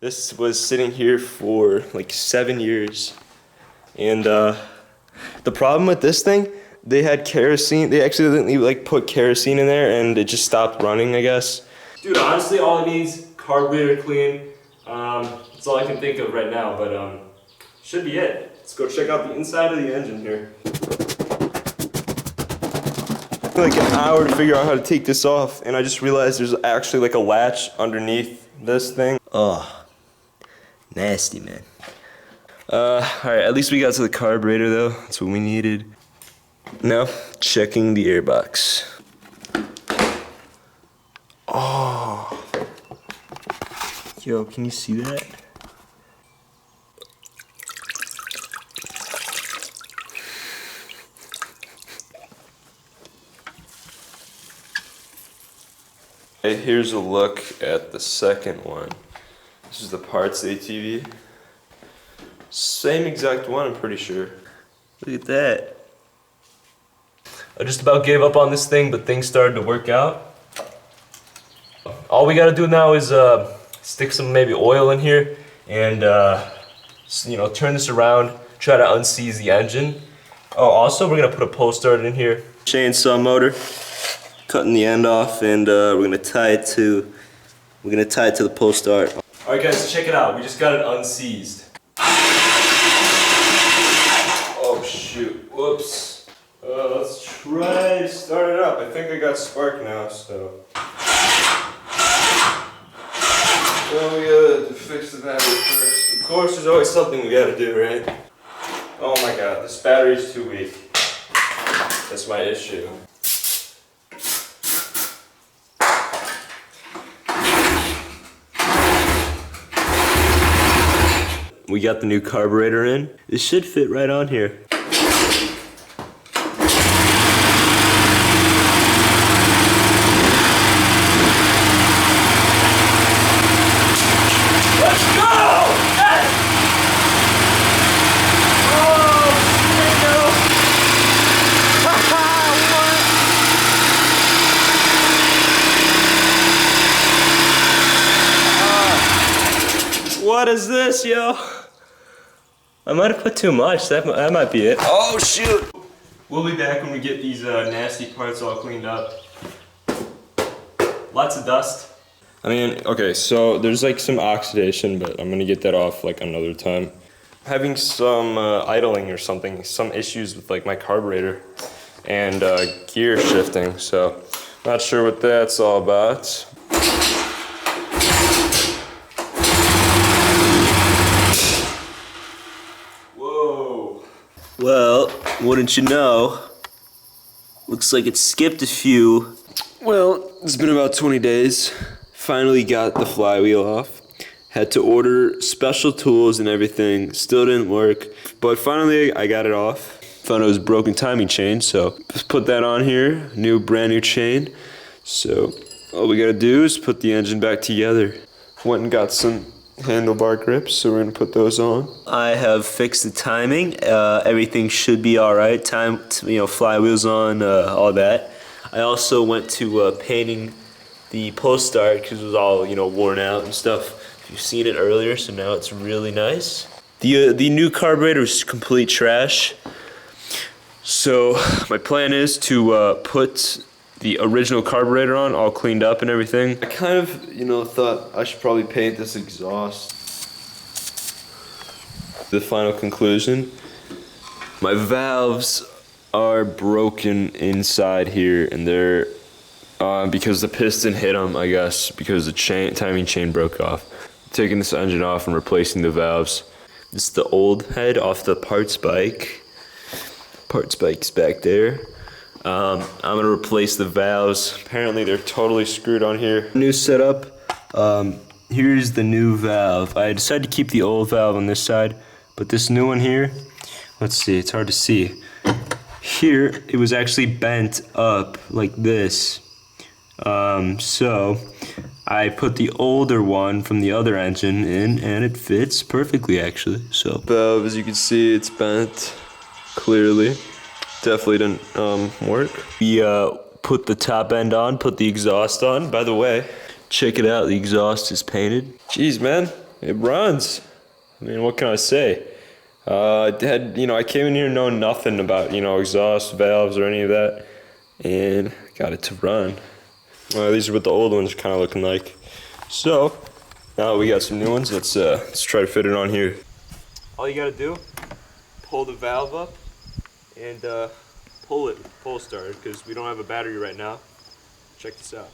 This was sitting here for like 7 years. And the problem with this thing, they had kerosene. They accidentally like put kerosene in there and it just stopped running, I guess. Dude, honestly, all it needs, carburetor clean. That's all I can think of right now, but should be it. Let's go check out the inside of the engine here. Like an hour to figure out how to take this off, and I just realized there's actually like a latch underneath this thing. Oh, nasty, man. Alright, at least we got to the carburetor though. That's what we needed. Now, checking the airbox. Oh. Yo, can you see that? Okay, here's a look at the second one. This is the parts ATV. Same exact one, I'm pretty sure. Look at that. I just about gave up on this thing, but things started to work out. All we gotta do now is stick some maybe oil in here and you know, turn this around, try to unseize the engine. Oh, also we're gonna put a pull start in here. Chainsaw motor, cutting the end off, and we're gonna tie it to the pull start. All right, guys, check it out. We just got it unseized. Oh shoot! Whoops. Let's try to start it up. I think I got spark now, so. Well, we gotta fix the battery first. Of course, there's always something we gotta do, right? Oh my god, this battery's too weak. That's my issue. We got the new carburetor in. It should fit right on here. What is this, yo? I might have put too much. That might be it. Oh, shoot! We'll be back when we get these nasty parts all cleaned up. Lots of dust. I mean, okay, so there's like some oxidation, but I'm gonna get that off like another time. Having some idling or something, some issues with like my carburetor and gear shifting, so not sure what that's all about. Well, wouldn't you know? Looks like it skipped a few. Well, it's been about 20 days. Finally got the flywheel off. Had to order special tools and everything. Still didn't work. But finally I got it off. Found it was broken timing chain, so just put that on here. Brand new chain. So all we gotta do is put the engine back together. Went and got some handlebar grips, so we're gonna put those on. I have fixed the timing. Everything should be all right. Flywheels on, all that. I also went to painting the pull start because it was all worn out and stuff. You've seen it earlier, so now it's really nice. The new carburetor is complete trash. So my plan is to put the original carburetor on, all cleaned up and everything. I kind of, thought I should probably paint this exhaust. The final conclusion, my valves are broken inside here, and they're because the piston hit them, I guess, because the timing chain broke off. Taking this engine off and replacing the valves. This is the old head off the parts bike. Parts bike's back there. I'm gonna replace the valves. Apparently they're totally screwed on here. New setup. Here's the new valve. I decided to keep the old valve on this side, but this new one here, let's see, it's hard to see. Here, it was actually bent up like this. So I put the older one from the other engine in, and it fits perfectly actually. So valve, as you can see, it's bent clearly. Definitely didn't work. We put the top end on, put the exhaust on. By the way, check it out, the exhaust is painted. Jeez, man, it runs. I mean, what can I say? I came in here knowing nothing about, exhaust valves or any of that, and got it to run. These are what the old ones are kind of looking like. So, now we got some new ones. Let's try to fit it on here. All you gotta do, pull the valve up and pull start, because we don't have a battery right now. Check this out.